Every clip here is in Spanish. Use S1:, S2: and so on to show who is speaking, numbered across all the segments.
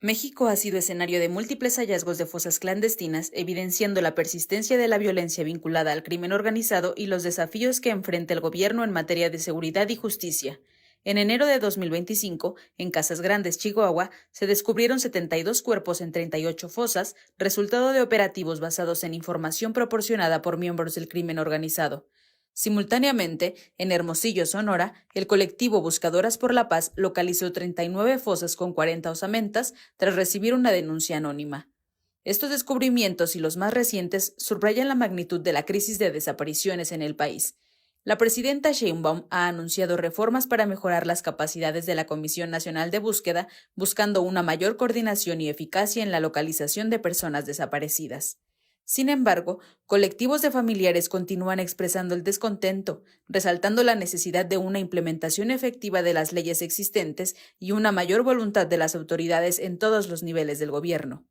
S1: México ha sido escenario de múltiples hallazgos de fosas clandestinas, evidenciando la persistencia de la violencia vinculada al crimen organizado y los desafíos que enfrenta el gobierno en materia de seguridad y justicia. En enero de 2025, en Casas Grandes, Chihuahua, se descubrieron 72 cuerpos en 38 fosas, resultado de operativos basados en información proporcionada por miembros del crimen organizado. Simultáneamente, en Hermosillo, Sonora, el colectivo Buscadoras por la Paz localizó 39 fosas con 40 osamentas tras recibir una denuncia anónima. Estos descubrimientos y los más recientes subrayan la magnitud de la crisis de desapariciones en el país. La presidenta Sheinbaum ha anunciado reformas para mejorar las capacidades de la Comisión Nacional de Búsqueda, buscando una mayor coordinación y eficacia en la localización de personas desaparecidas. Sin embargo, colectivos de familiares continúan expresando el descontento, resaltando la necesidad de una implementación efectiva de las leyes existentes y una mayor voluntad de las autoridades en todos los niveles del gobierno.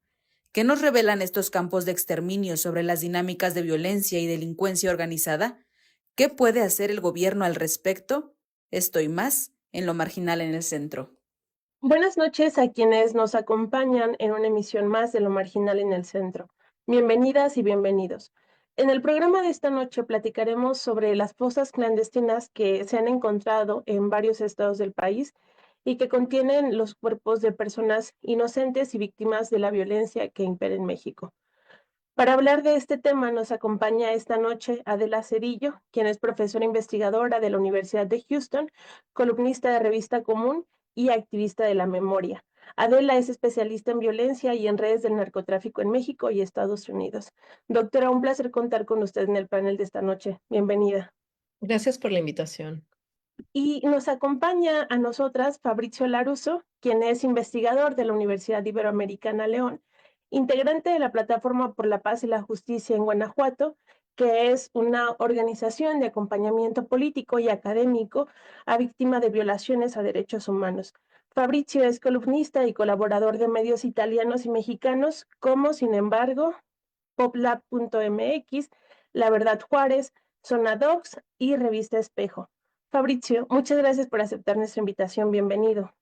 S1: ¿Qué nos revelan estos campos de exterminio sobre las dinámicas de violencia y delincuencia organizada? ¿Qué puede hacer el gobierno al respecto? Esto y más en Lo Marginal en el Centro.
S2: Buenas noches a quienes nos acompañan en una emisión más de Lo Marginal en el Centro. Bienvenidas y bienvenidos. En el programa de esta noche platicaremos sobre las fosas clandestinas que se han encontrado en varios estados del país y que contienen los cuerpos de personas inocentes y víctimas de la violencia que impera en México. Para hablar de este tema nos acompaña esta noche Adela Cedillo, quien es profesora investigadora de la Universidad de Houston, columnista de Revista Común y activista de la memoria. Adela es especialista en violencia y en redes del narcotráfico en México y Estados Unidos. Doctora, un placer contar con usted en el panel de esta noche. Bienvenida.
S3: Gracias por la invitación.
S2: Y nos acompaña a nosotras Fabrizio Laruso, quien es investigador de la Universidad Iberoamericana León, integrante de la Plataforma por la Paz y la Justicia en Guanajuato, que es una organización de acompañamiento político y académico a víctimas de violaciones a derechos humanos. Fabrizio es columnista y colaborador de medios italianos y mexicanos como, sin embargo, poplab.mx, La Verdad Juárez, Zona Docs y Revista Espejo. Fabrizio, muchas gracias por aceptar nuestra invitación. Bienvenido.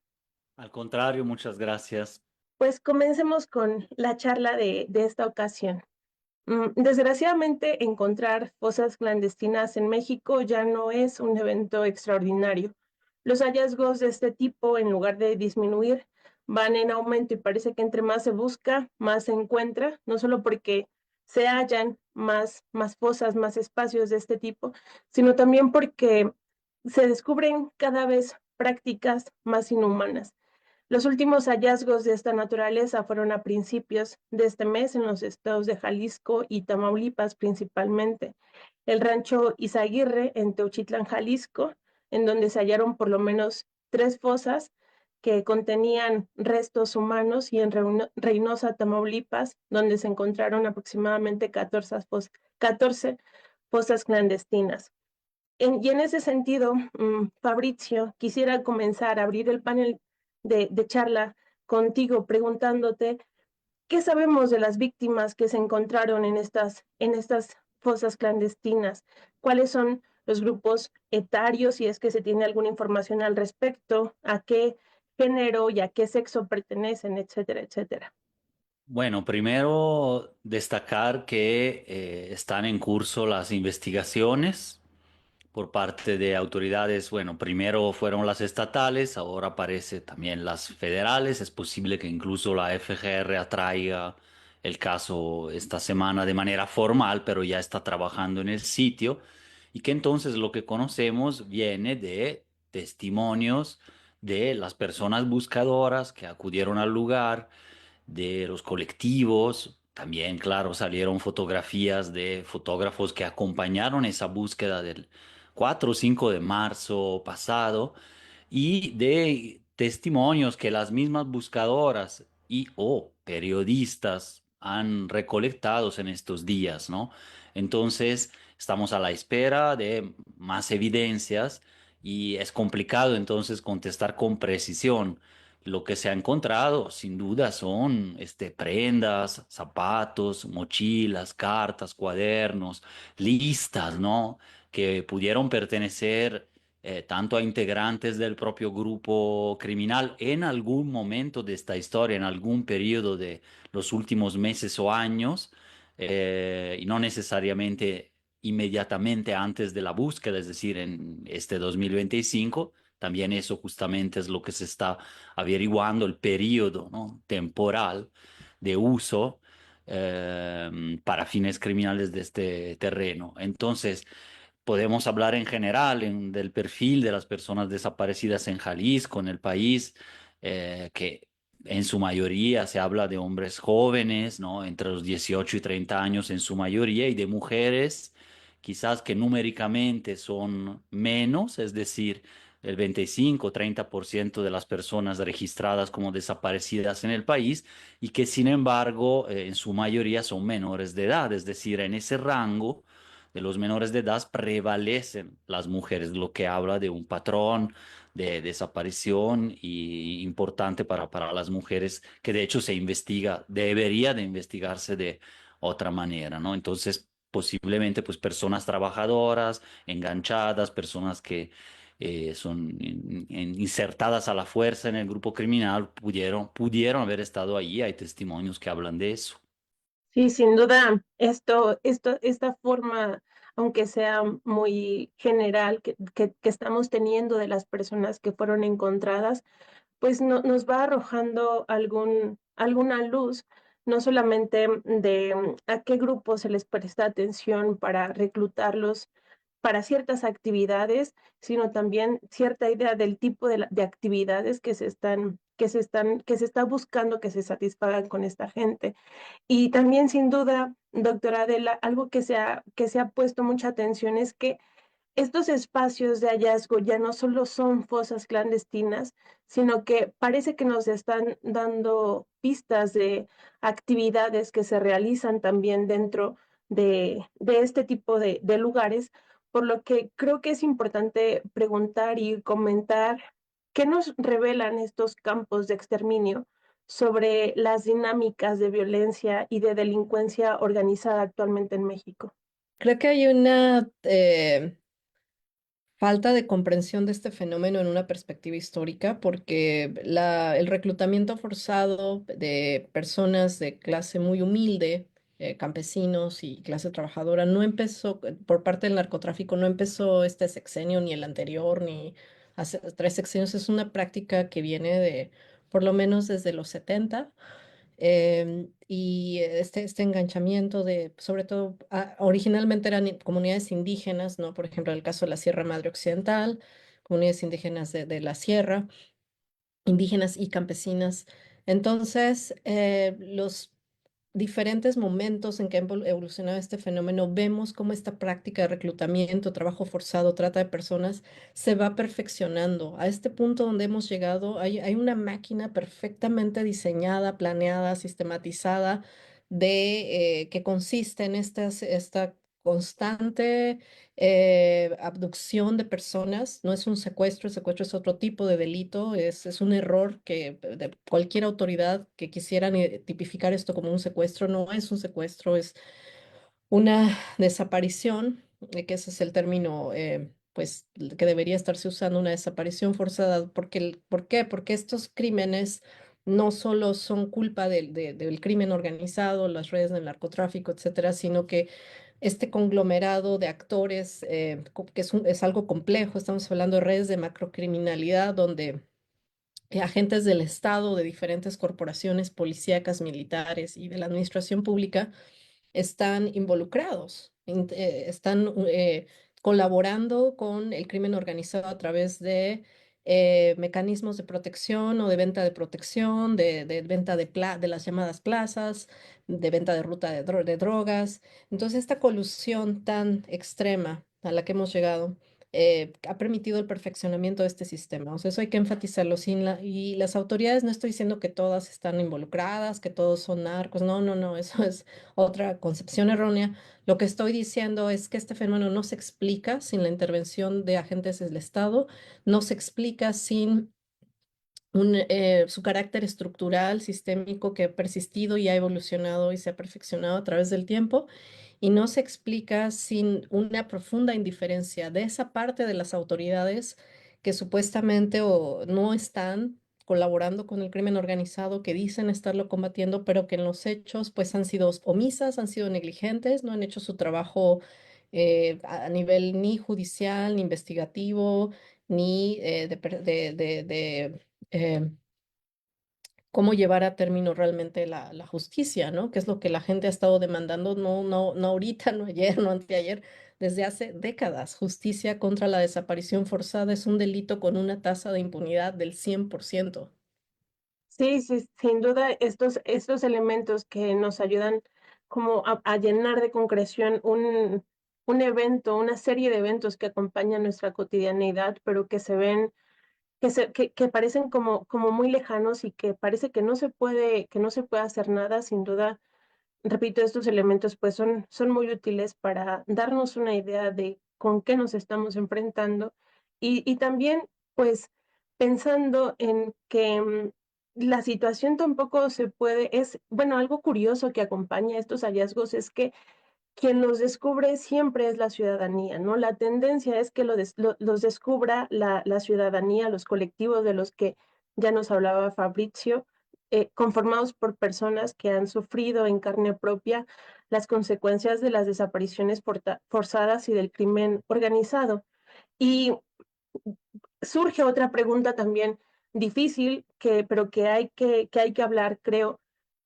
S4: Al contrario, muchas gracias.
S2: Pues comencemos con la charla de esta ocasión. Desgraciadamente, encontrar fosas clandestinas en México ya no es un evento extraordinario. Los hallazgos de este tipo, en lugar de disminuir, van en aumento y parece que entre más se busca, más se encuentra, no solo porque se hallan más fosas, más espacios de este tipo, sino también porque se descubren cada vez prácticas más inhumanas. Los últimos hallazgos de esta naturaleza fueron a principios de este mes en los estados de Jalisco y Tamaulipas principalmente. El rancho Izaguirre en Teuchitlán, Jalisco, en donde se hallaron por lo menos 3 fosas que contenían restos humanos, y en Reynosa, Tamaulipas, donde se encontraron aproximadamente 14 fosas clandestinas. Y en ese sentido, Fabrizio, quisiera comenzar a abrir el panel de charla contigo preguntándote qué sabemos de las víctimas que se encontraron en estas fosas clandestinas, cuáles son los grupos etarios, si es que se tiene alguna información al respecto, a qué género y a qué sexo pertenecen, etcétera, etcétera.
S4: Bueno, primero destacar que están en curso las investigaciones por parte de autoridades. Bueno, primero fueron las estatales, ahora aparece también las federales. Es posible que incluso la FGR atraiga el caso esta semana de manera formal, pero ya está trabajando en el sitio y que entonces lo que conocemos viene de testimonios de las personas buscadoras que acudieron al lugar, de los colectivos. También, claro, salieron fotografías de fotógrafos que acompañaron esa búsqueda del 4 o 5 de marzo pasado y de testimonios que las mismas buscadoras y o periodistas han recolectado en estos días, ¿no? Entonces, estamos a la espera de más evidencias y es complicado entonces contestar con precisión. Lo que se ha encontrado, sin duda, son prendas, zapatos, mochilas, cartas, cuadernos, listas, ¿no? Que pudieron pertenecer tanto a integrantes del propio grupo criminal en algún momento de esta historia, en algún periodo de los últimos meses o años, y no necesariamente inmediatamente antes de la búsqueda, es decir, en este 2025. También eso justamente es lo que se está averiguando, el periodo, ¿no?, temporal de uso para fines criminales de este terreno. Entonces, podemos hablar en general del perfil de las personas desaparecidas en Jalisco, en el país, que en su mayoría se habla de hombres jóvenes, ¿no? Entre los 18 y 30 años en su mayoría, y de mujeres, quizás que numéricamente son menos, es decir, el 25-30% de las personas registradas como desaparecidas en el país, y que sin embargo en su mayoría son menores de edad, es decir, en ese rango de los menores de edad prevalecen las mujeres, lo que habla de un patrón de desaparición y importante para las mujeres, que de hecho se investiga, debería de investigarse de otra manera, ¿no? Entonces, posiblemente, pues personas trabajadoras, enganchadas, personas que son insertadas a la fuerza en el grupo criminal, pudieron haber estado ahí. Hay testimonios que hablan de eso.
S2: Sí, sin duda, esta forma, aunque sea muy general, que estamos teniendo de las personas que fueron encontradas, pues nos va arrojando alguna luz, no solamente de a qué grupo se les presta atención para reclutarlos para ciertas actividades, sino también cierta idea del tipo de actividades que se está buscando que se satisfagan con esta gente. Y también, sin duda, doctora Adela, algo que se ha puesto mucha atención es que estos espacios de hallazgo ya no solo son fosas clandestinas, sino que parece que nos están dando pistas de actividades que se realizan también dentro de este tipo de lugares, por lo que creo que es importante preguntar y comentar qué nos revelan estos campos de exterminio sobre las dinámicas de violencia y de delincuencia organizada actualmente en México.
S3: Creo que hay una falta de comprensión de este fenómeno en una perspectiva histórica, porque el reclutamiento forzado de personas de clase muy humilde, campesinos y clase trabajadora, no empezó por parte del narcotráfico, no empezó este sexenio ni el anterior, ni hace 3 sexenios. Es una práctica que viene de por lo menos desde los 70. Y este enganchamiento de, sobre todo, originalmente eran comunidades indígenas, ¿no? Por ejemplo, en el caso de la Sierra Madre Occidental, comunidades indígenas de la sierra, indígenas y campesinas. Entonces, los diferentes momentos en que ha evolucionado este fenómeno, vemos cómo esta práctica de reclutamiento, trabajo forzado, trata de personas, se va perfeccionando. A este punto donde hemos llegado, hay una máquina perfectamente diseñada, planeada, sistematizada, que consiste en esta constante abducción de personas. No es un secuestro, el secuestro es otro tipo de delito, es un error que de cualquier autoridad que quisieran tipificar esto como un secuestro, no es un secuestro, es una desaparición, que ese es el término, pues, que debería estarse usando, una desaparición forzada. ¿Por qué? Porque estos crímenes no solo son culpa del crimen organizado, las redes del narcotráfico, etcétera, sino que este conglomerado de actores, que es algo complejo. Estamos hablando de redes de macrocriminalidad donde agentes del Estado, de diferentes corporaciones policíacas, militares y de la administración pública están involucrados, están colaborando con el crimen organizado a través de mecanismos de protección o de venta de protección, de venta de las llamadas plazas, de venta de ruta de drogas. Entonces, esta colusión tan extrema a la que hemos llegado ha permitido el perfeccionamiento de este sistema. O sea, eso hay que enfatizarlo. Y las autoridades, no estoy diciendo que todas están involucradas, que todos son narcos. No, no, no, eso es otra concepción errónea. Lo que estoy diciendo es que este fenómeno no se explica sin la intervención de agentes del Estado, no se explica sin su carácter estructural, sistémico, que ha persistido y ha evolucionado y se ha perfeccionado a través del tiempo, y no se explica sin una profunda indiferencia de esa parte de las autoridades que supuestamente o no están colaborando con el crimen organizado, que dicen estarlo combatiendo, pero que en los hechos pues han sido omisas, han sido negligentes, no han hecho su trabajo a nivel ni judicial, ni investigativo, ni eh, cómo llevar a término realmente la justicia, ¿no? Que es lo que la gente ha estado demandando, no, no, no ahorita, no ayer, no anteayer, desde hace décadas. Justicia contra la desaparición forzada es un delito con una tasa de impunidad del 100%.
S2: Sí, sí, sin duda estos elementos que nos ayudan como a llenar de concreción un evento, una serie de eventos que acompañan nuestra cotidianeidad, pero que se ven, que parecen como muy lejanos y que parece que no se puede hacer nada, sin duda. Repito, estos elementos pues son muy útiles para darnos una idea de con qué nos estamos enfrentando y también pues pensando en que la situación tampoco se puede, bueno, algo curioso que acompaña estos hallazgos es que quien los descubre siempre es la ciudadanía, ¿no? La tendencia es que los descubra la ciudadanía, los colectivos de los que ya nos hablaba Fabrizio, conformados por personas que han sufrido en carne propia las consecuencias de las desapariciones forzadas y del crimen organizado. Y surge otra pregunta también difícil, pero que hay que hablar, creo,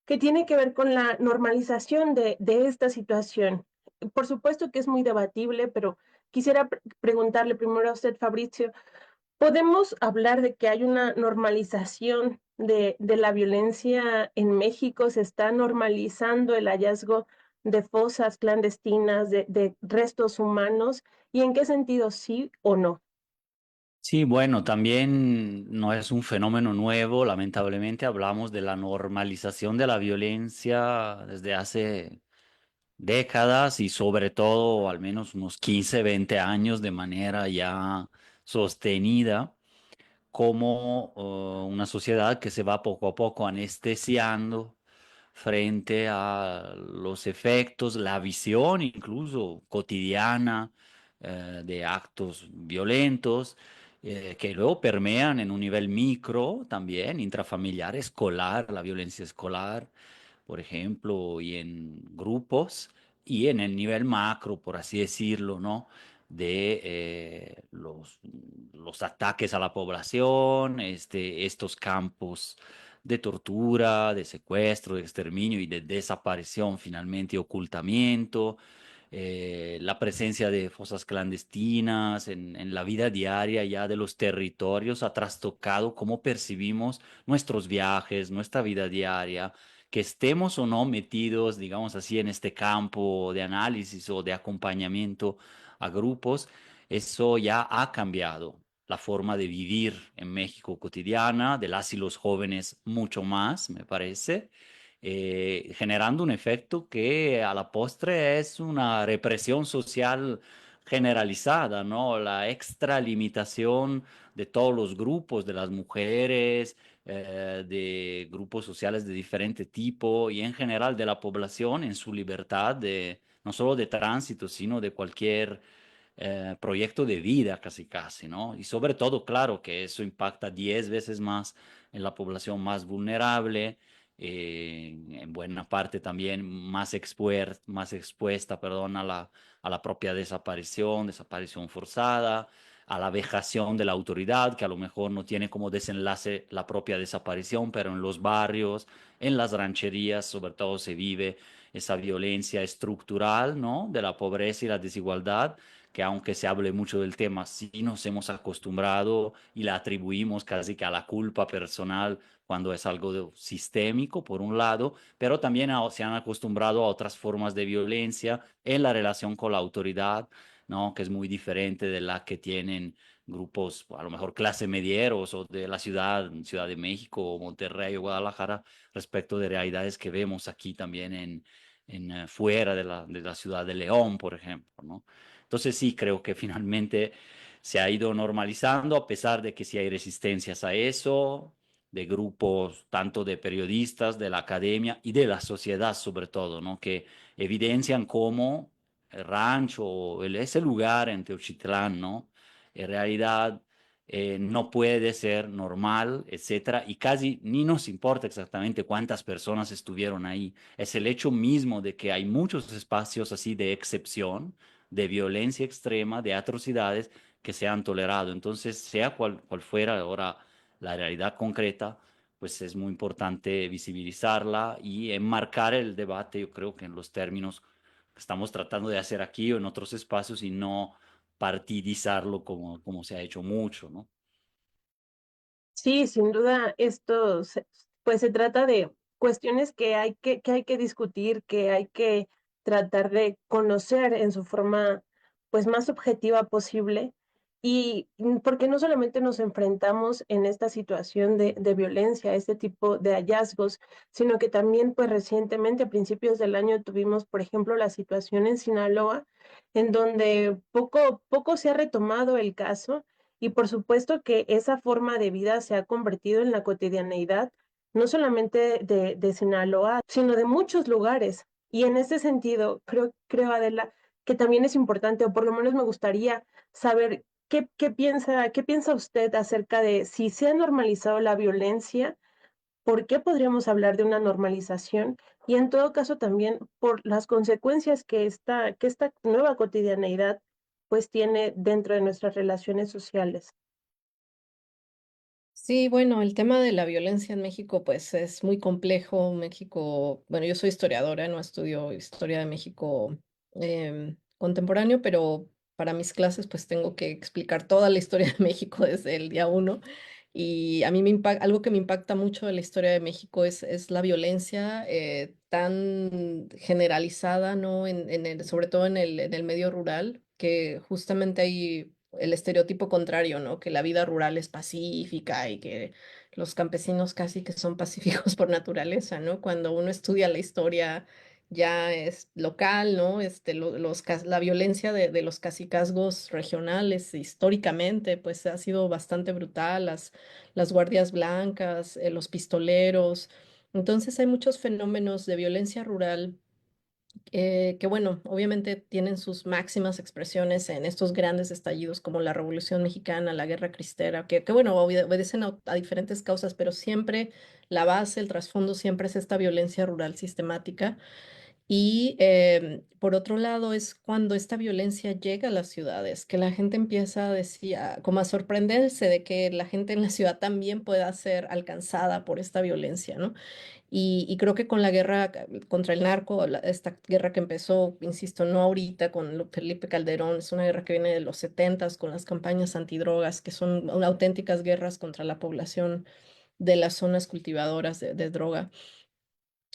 S2: que tiene que ver con la normalización de esta situación. Por supuesto que es muy debatible, pero quisiera preguntarle primero a usted, Fabrizio, ¿podemos hablar de que hay una normalización de la violencia en México? ¿Se está normalizando el hallazgo de fosas clandestinas, de restos humanos? ¿Y en qué sentido sí o no?
S4: Sí, bueno, también no es un fenómeno nuevo. Lamentablemente hablamos de la normalización de la violencia desde hace décadas y sobre todo al menos unos 15, 20 años de manera ya sostenida, como una sociedad que se va poco a poco anestesiando frente a los efectos, la visión incluso cotidiana de actos violentos que luego permean en un nivel micro también, intrafamiliar, escolar, la violencia escolar, por ejemplo, y en grupos, y en el nivel macro, por así decirlo, ¿no? De los ataques a la población, estos campos de tortura, de secuestro, de exterminio y de desaparición finalmente, y ocultamiento, la presencia de fosas clandestinas en la vida diaria ya de los territorios ha trastocado cómo percibimos nuestros viajes, nuestra vida diaria, que estemos o no metidos, digamos así, en este campo de análisis o de acompañamiento a grupos, eso ya ha cambiado la forma de vivir en México cotidiana, de las y los jóvenes mucho más, me parece, generando un efecto que a la postre es una represión social generalizada, ¿no? La extralimitación de todos los grupos, de las mujeres, de grupos sociales de diferente tipo y en general de la población en su libertad de no solo de tránsito, sino de cualquier proyecto de vida casi casi, ¿no? Y sobre todo, claro, que eso impacta 10 veces más en la población más vulnerable, en buena parte también más expuesta, perdón, a la propia desaparición forzada, a la vejación de la autoridad, que a lo mejor no tiene como desenlace la propia desaparición, pero en los barrios, en las rancherías, sobre todo se vive esa violencia estructural, ¿no? De la pobreza y la desigualdad que aunque se hable mucho del tema, sí nos hemos acostumbrado y la atribuimos casi que a la culpa personal cuando es algo sistémico, por un lado, pero también se han acostumbrado a otras formas de violencia en la relación con la autoridad, ¿no? Que es muy diferente de la que tienen grupos, a lo mejor clase medieros o de la ciudad, Ciudad de México o Monterrey o Guadalajara, respecto de realidades que vemos aquí también fuera de la ciudad de León, por ejemplo, ¿no? Entonces sí, creo que finalmente se ha ido normalizando, a pesar de que sí hay resistencias a eso, de grupos tanto de periodistas, de la academia y de la sociedad sobre todo, ¿no? Que evidencian cómo el rancho, ese lugar en Teochitlán, ¿no? En realidad no puede ser normal, etcétera, y casi ni nos importa exactamente cuántas personas estuvieron ahí. Es el hecho mismo de que hay muchos espacios así de excepción, de violencia extrema, de atrocidades que se han tolerado. Entonces, sea cual fuera ahora la realidad concreta, pues es muy importante visibilizarla y enmarcar el debate, yo creo que en los términos que estamos tratando de hacer aquí o en otros espacios y no partidizarlo como se ha hecho mucho, ¿no?
S2: Sí, sin duda, pues se trata de cuestiones que hay que discutir, que hay que tratar de conocer en su forma, pues, más objetiva posible. Y porque no solamente nos enfrentamos en esta situación de violencia, a este tipo de hallazgos, sino que también, pues, recientemente, a principios del año, tuvimos, por ejemplo, la situación en Sinaloa, en donde poco se ha retomado el caso y por supuesto que esa forma de vida se ha convertido en la cotidianeidad, no solamente de Sinaloa, sino de muchos lugares. Y en ese sentido, creo, Adela, que también es importante, o por lo menos me gustaría saber qué piensa usted acerca de si se ha normalizado la violencia, por qué podríamos hablar de una normalización y en todo caso también por las consecuencias que esta nueva cotidianeidad pues tiene dentro de nuestras relaciones sociales.
S3: Sí, bueno, el tema de la violencia en México pues es muy complejo. México, bueno, yo soy historiadora, no estudio historia de México contemporáneo, pero para mis clases pues tengo que explicar toda la historia de México desde el día uno. Y a mí algo que me impacta mucho de la historia de México es la violencia tan generalizada, ¿no? Sobre todo en el medio rural, que justamente hay el estereotipo contrario, ¿no? Que la vida rural es pacífica y que los campesinos casi que son pacíficos por naturaleza, ¿no? Cuando uno estudia la historia ya es local, ¿no? La violencia de los cacicazgos regionales históricamente, pues ha sido bastante brutal, las guardias blancas, los pistoleros. Entonces hay muchos fenómenos de violencia rural que bueno, obviamente tienen sus máximas expresiones en estos grandes estallidos como la Revolución Mexicana, la Guerra Cristera, que bueno, obedecen a diferentes causas, pero siempre la base, el trasfondo siempre es esta violencia rural sistemática. Y por otro lado es cuando esta violencia llega a las ciudades, que la gente empieza a decir, como a sorprenderse de que la gente en la ciudad también pueda ser alcanzada por esta violencia, ¿no? Y creo que con la guerra contra el narco, esta guerra que empezó, insisto, no ahorita con Felipe Calderón, es una guerra que viene de los setentas con las campañas antidrogas, que son auténticas guerras contra la población de las zonas cultivadoras de droga.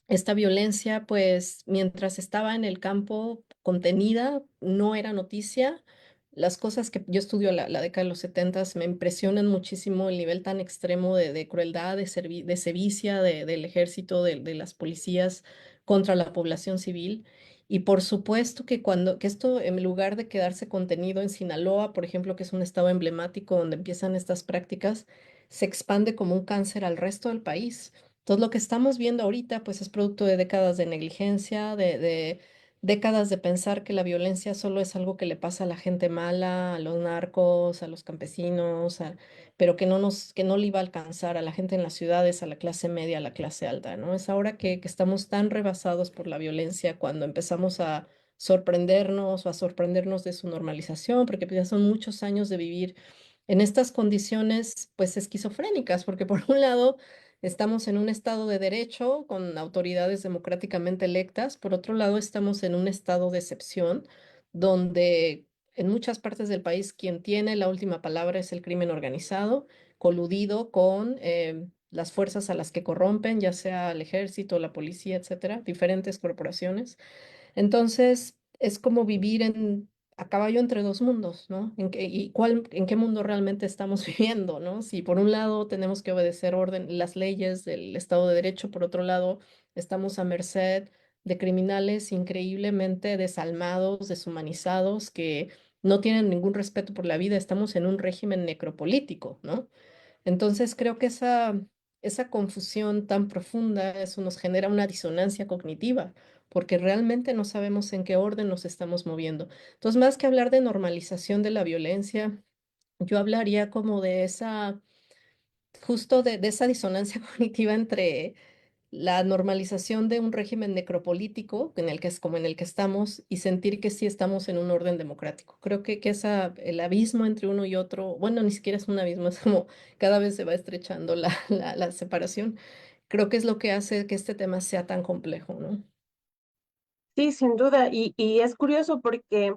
S3: Esta violencia, pues, mientras estaba en el campo contenida, no era noticia. Las cosas que yo estudio la década de los setentas me impresionan muchísimo el nivel tan extremo de crueldad, de sevicia del ejército, de las policías contra la población civil. Y por supuesto que esto, en lugar de quedarse contenido en Sinaloa, por ejemplo, que es un estado emblemático donde empiezan estas prácticas, se expande como un cáncer al resto del país. Entonces, lo que estamos viendo ahorita, pues, es producto de décadas de negligencia, de décadas de pensar que la violencia solo es algo que le pasa a la gente mala, a los narcos, a los campesinos, pero que no le iba a alcanzar a la gente en las ciudades, a la clase media, a la clase alta, ¿no? Es ahora que estamos tan rebasados por la violencia cuando empezamos a sorprendernos o a sorprendernos de su normalización, porque pues, ya son muchos años de vivir en estas condiciones, pues, esquizofrénicas, porque por un lado estamos en un estado de derecho con autoridades democráticamente electas. Por otro lado, estamos en un estado de excepción donde en muchas partes del país quien tiene la última palabra es el crimen organizado, coludido con las fuerzas a las que corrompen, ya sea el ejército, la policía, etcétera, diferentes corporaciones. Entonces, es como vivir a caballo entre dos mundos, ¿no? En qué mundo realmente estamos viviendo, ¿no? Si por un lado tenemos que obedecer las leyes del Estado de Derecho, por otro lado estamos a merced de criminales increíblemente desalmados, deshumanizados, que no tienen ningún respeto por la vida, estamos en un régimen necropolítico, ¿no? Entonces creo que esa confusión tan profunda, eso nos genera una disonancia cognitiva, porque realmente no sabemos en qué orden nos estamos moviendo. Entonces, más que hablar de normalización de la violencia, yo hablaría como de justo de esa disonancia cognitiva entre la normalización de un régimen necropolítico en el que es como en el que estamos y sentir que sí estamos en un orden democrático. Creo que el abismo entre uno y otro, bueno, ni siquiera es un abismo, es como cada vez se va estrechando la separación. Creo que es lo que hace que este tema sea tan complejo, ¿no?
S2: Sí, sin duda. Y es curioso porque,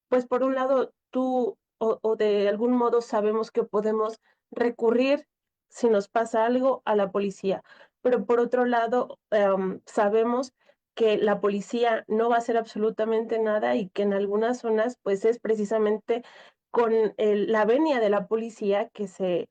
S2: pues por un lado, tú o de algún modo sabemos que podemos recurrir si nos pasa algo a la policía, pero por otro lado, sabemos que la policía no va a hacer absolutamente nada y que en algunas zonas, pues es precisamente con la venia de la policía que se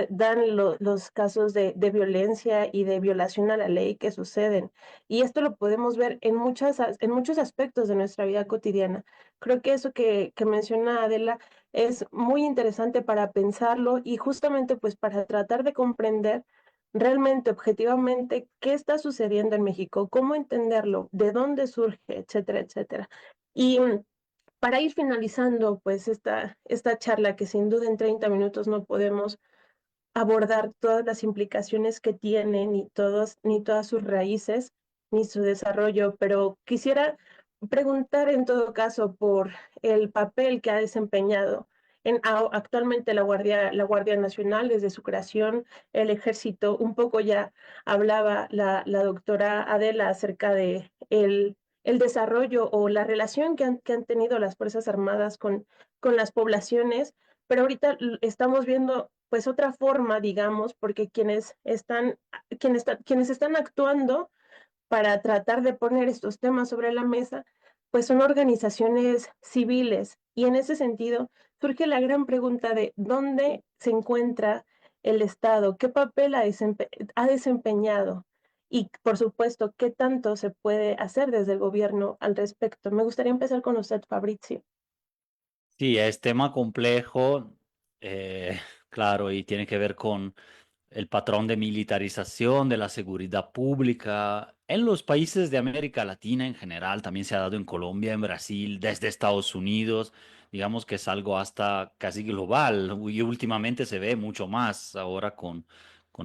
S2: dan los casos de violencia y de violación a la ley que suceden. Y esto lo podemos ver en muchos aspectos de nuestra vida cotidiana. Creo que eso que menciona Adela es muy interesante para pensarlo y justamente pues para tratar de comprender realmente, objetivamente, qué está sucediendo en México, cómo entenderlo, de dónde surge, etcétera, etcétera. Y para ir finalizando pues esta charla que sin duda en 30 minutos no podemos abordar todas las implicaciones que tiene, ni todas sus raíces, ni su desarrollo, pero quisiera preguntar en todo caso por el papel que ha desempeñado actualmente la Guardia Nacional desde su creación, el Ejército. Un poco ya hablaba la doctora Adela acerca de el desarrollo o la relación que han tenido las Fuerzas Armadas con las poblaciones, pero ahorita estamos viendo pues otra forma, digamos, porque quienes están actuando para tratar de poner estos temas sobre la mesa, pues son organizaciones civiles. Y en ese sentido surge la gran pregunta de dónde se encuentra el Estado, qué papel ha desempeñado y, por supuesto, qué tanto se puede hacer desde el gobierno al respecto. Me gustaría empezar con usted, Fabrizio.
S4: Sí, es tema complejo, eh, claro, y tiene que ver con el patrón de militarización de la seguridad pública en los países de América Latina en general, también se ha dado en Colombia, en Brasil, desde Estados Unidos, digamos que es algo hasta casi global y últimamente se ve mucho más ahora con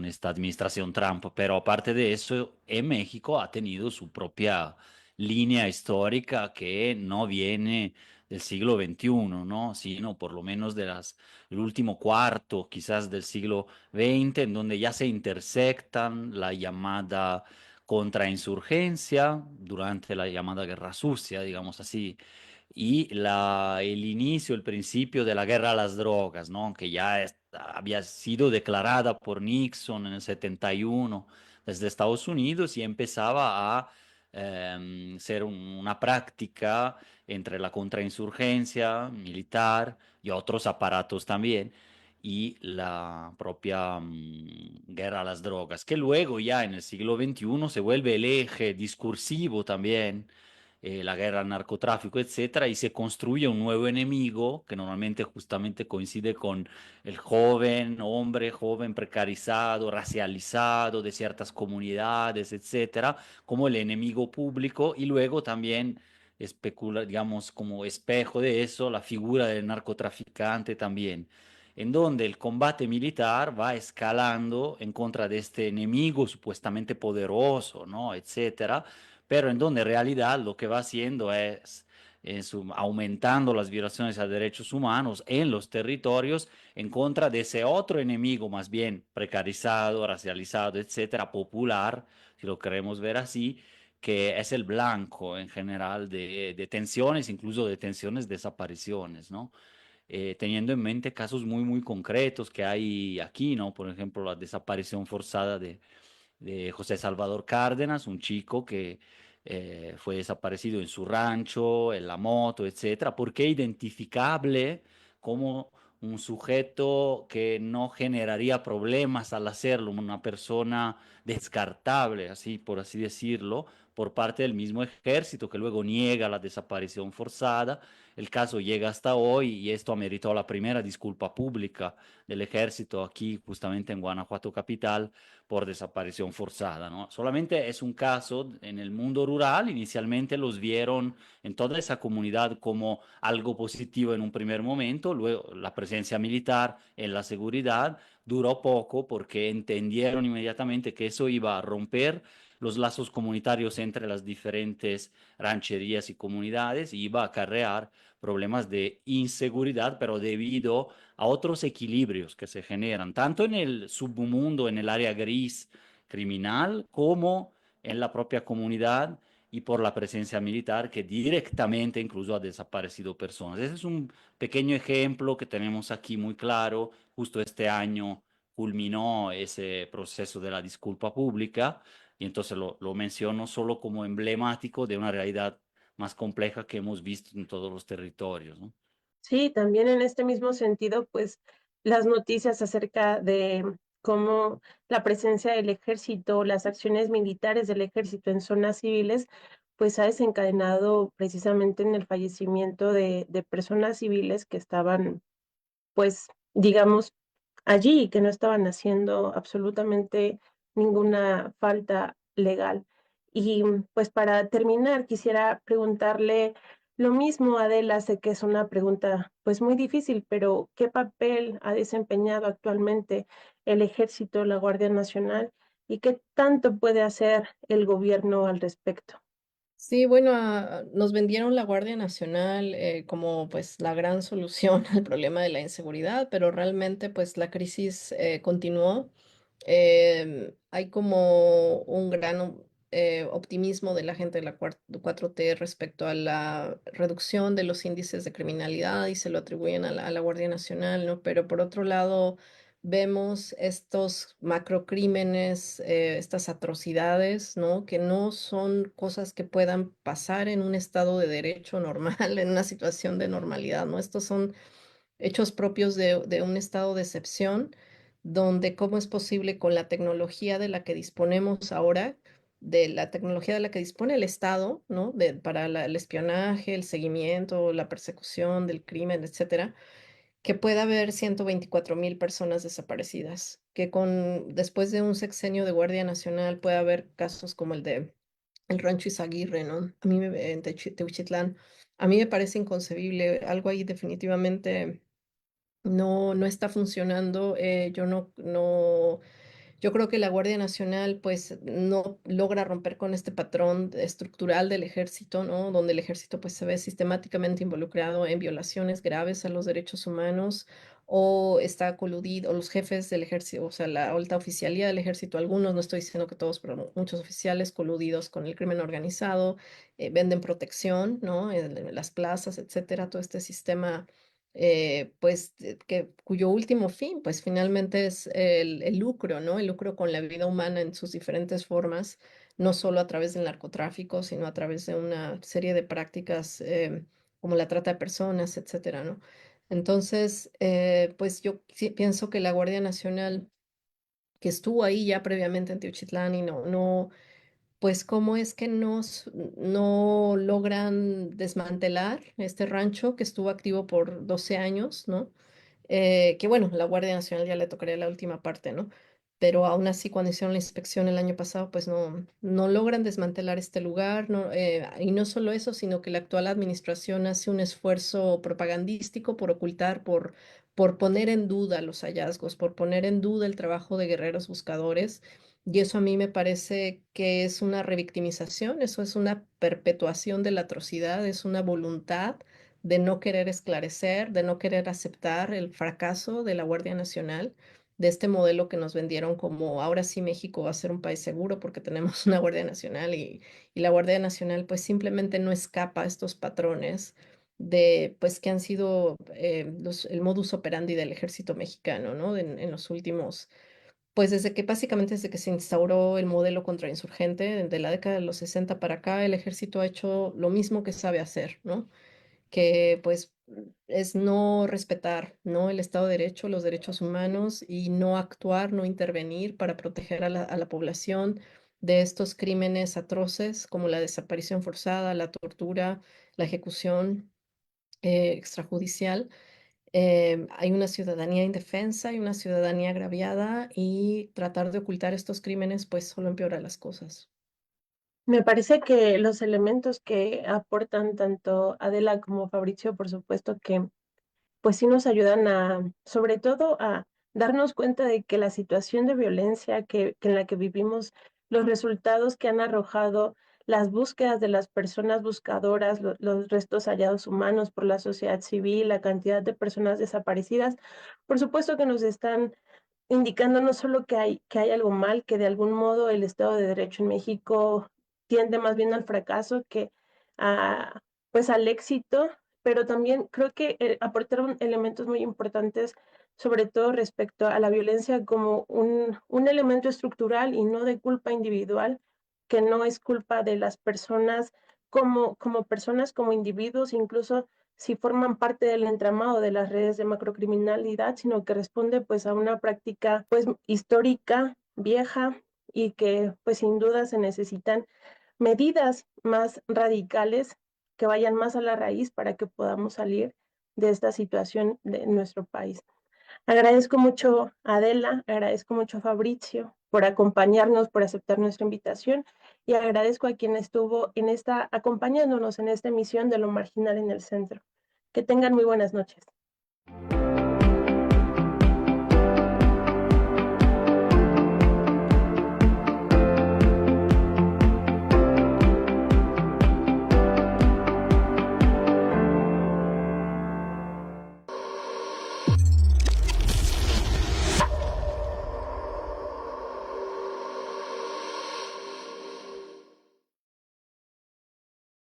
S4: esta administración Trump, pero aparte de eso, en México ha tenido su propia línea histórica que no viene del siglo XXI, ¿no? Sino por lo menos el último cuarto, quizás del siglo XX, en donde ya se intersectan la llamada contrainsurgencia durante la llamada Guerra Sucia, digamos así, y el inicio, el principio de la guerra a las drogas, ¿no? Que ya había sido declarada por Nixon en el 71 desde Estados Unidos y empezaba a ser una práctica entre la contrainsurgencia militar y otros aparatos también y la propia guerra a las drogas, que luego ya en el siglo XXI se vuelve el eje discursivo también, la guerra al narcotráfico, etcétera, y se construye un nuevo enemigo que normalmente justamente coincide con el joven, hombre joven precarizado, racializado de ciertas comunidades, etcétera, como el enemigo público y luego también especula, digamos, como espejo de eso, la figura del narcotraficante también, en donde el combate militar va escalando en contra de este enemigo supuestamente poderoso, ¿no? Etcétera, pero en donde en realidad lo que va haciendo es aumentando las violaciones a derechos humanos en los territorios en contra de ese otro enemigo más bien precarizado, racializado, etcétera, popular, si lo queremos ver así, que es el blanco en general de detenciones, incluso detenciones, desapariciones, ¿no? Teniendo en mente casos muy, muy concretos que hay aquí, ¿no? Por ejemplo, la desaparición forzada de José Salvador Cárdenas, un chico que fue desaparecido en su rancho, en la moto, etcétera, porque identificable como un sujeto que no generaría problemas al hacerlo, una persona descartable, así por así decirlo, por parte del mismo ejército que luego niega la desaparición forzada. El caso llega hasta hoy y esto ameritó la primera disculpa pública del ejército aquí justamente en Guanajuato capital por desaparición forzada, ¿no? Solamente es un caso en el mundo rural, inicialmente los vieron en toda esa comunidad como algo positivo en un primer momento, luego la presencia militar en la seguridad duró poco porque entendieron inmediatamente que eso iba a romper los lazos comunitarios entre las diferentes rancherías y comunidades y iba a acarrear problemas de inseguridad, pero debido a otros equilibrios que se generan, tanto en el submundo, en el área gris criminal, como en la propia comunidad y por la presencia militar que directamente incluso ha desaparecido personas. Ese es un pequeño ejemplo que tenemos aquí muy claro. Justo este año culminó ese proceso de la disculpa pública y entonces lo menciono solo como emblemático de una realidad más compleja que hemos visto en todos los territorios, ¿no?
S2: Sí, también en este mismo sentido, pues las noticias acerca de cómo la presencia del ejército, las acciones militares del ejército en zonas civiles, pues ha desencadenado precisamente en el fallecimiento de personas civiles que estaban, pues, digamos, allí y que no estaban haciendo absolutamente ninguna falta legal. Y pues para terminar, quisiera preguntarle lo mismo, Adela, sé que es una pregunta pues muy difícil, pero ¿qué papel ha desempeñado actualmente el Ejército, la Guardia Nacional y qué tanto puede hacer el gobierno al respecto?
S3: Sí, bueno, nos vendieron la Guardia Nacional como pues la gran solución al problema de la inseguridad, pero realmente pues la crisis continuó. Hay como un gran optimismo de la gente de la 4T respecto a la reducción de los índices de criminalidad y se lo atribuyen a la Guardia Nacional, ¿no? Pero por otro lado vemos estos macrocrímenes, estas atrocidades, ¿no? Que no son cosas que puedan pasar en un estado de derecho normal, en una situación de normalidad, ¿no? Estos son hechos propios de un estado de excepción, donde cómo es posible con la tecnología de la que disponemos ahora, de la tecnología de la que dispone el Estado, ¿no? Para el espionaje, el seguimiento, la persecución del crimen, etcétera, que pueda haber 124.000 personas desaparecidas, que después de un sexenio de Guardia Nacional pueda haber casos como el de el Rancho Izaguirre, ¿no? En Teuchitlán, a mí me parece inconcebible, algo ahí definitivamente no está funcionando. Yo creo que la Guardia Nacional pues no logra romper con este patrón estructural del ejército, ¿no? Donde el ejército pues se ve sistemáticamente involucrado en violaciones graves a los derechos humanos o está coludido, o los jefes del ejército, o sea, la alta oficialía del ejército, algunos, no estoy diciendo que todos, pero muchos oficiales coludidos con el crimen organizado, venden protección, ¿no? En las plazas, etcétera, todo este sistema pues cuyo último fin, pues finalmente es el lucro, ¿no? El lucro con la vida humana en sus diferentes formas, no solo a través del narcotráfico, sino a través de una serie de prácticas como la trata de personas, etcétera, ¿no? Entonces, pues yo sí pienso que la Guardia Nacional que estuvo ahí ya previamente en Teochitlán y pues cómo es que no logran desmantelar este rancho que estuvo activo por 12 años, ¿no? Que bueno, la Guardia Nacional ya le tocaría la última parte, ¿no? Pero aún así, cuando hicieron la inspección el año pasado, pues no logran desmantelar este lugar, no, y no solo eso, sino que la actual administración hace un esfuerzo propagandístico por ocultar, por poner en duda los hallazgos, por poner en duda el trabajo de guerreros buscadores, y eso a mí me parece que es una revictimización, eso es una perpetuación de la atrocidad, es una voluntad de no querer esclarecer, de no querer aceptar el fracaso de la Guardia Nacional, de este modelo que nos vendieron como ahora sí México va a ser un país seguro porque tenemos una Guardia Nacional y la Guardia Nacional pues simplemente no escapa a estos patrones de pues que han sido el modus operandi del ejército mexicano, ¿no? En los últimos Pues básicamente desde que se instauró el modelo contrainsurgente, de la década de los 60 para acá, el ejército ha hecho lo mismo que sabe hacer, ¿no? Que pues es no respetar, ¿no? El Estado de Derecho, los derechos humanos y no actuar, no intervenir para proteger a la población de estos crímenes atroces como la desaparición forzada, la tortura, la ejecución extrajudicial. Hay una ciudadanía indefensa y una ciudadanía agraviada y tratar de ocultar estos crímenes pues solo empeora las cosas.
S2: Me parece que los elementos que aportan tanto Adela como Fabricio, por supuesto que pues sí nos ayudan a, sobre todo a darnos cuenta de que la situación de violencia que en la que vivimos, los resultados que han arrojado las búsquedas de las personas buscadoras, los restos hallados humanos por la sociedad civil, la cantidad de personas desaparecidas, por supuesto que nos están indicando no solo que hay algo mal, que de algún modo el Estado de Derecho en México tiende más bien al fracaso que a, pues al éxito, pero también creo que aportaron elementos muy importantes, sobre todo respecto a la violencia como un elemento estructural y no de culpa individual, que no es culpa de las personas como personas, como individuos, incluso si forman parte del entramado de las redes de macrocriminalidad, sino que responde pues a una práctica pues histórica, vieja y que pues sin duda se necesitan medidas más radicales que vayan más a la raíz para que podamos salir de esta situación de nuestro país. Agradezco mucho a Adela, agradezco mucho a Fabricio por acompañarnos, por aceptar nuestra invitación y agradezco a quien estuvo acompañándonos en esta emisión de Lo Marginal en el Centro. Que tengan muy buenas noches.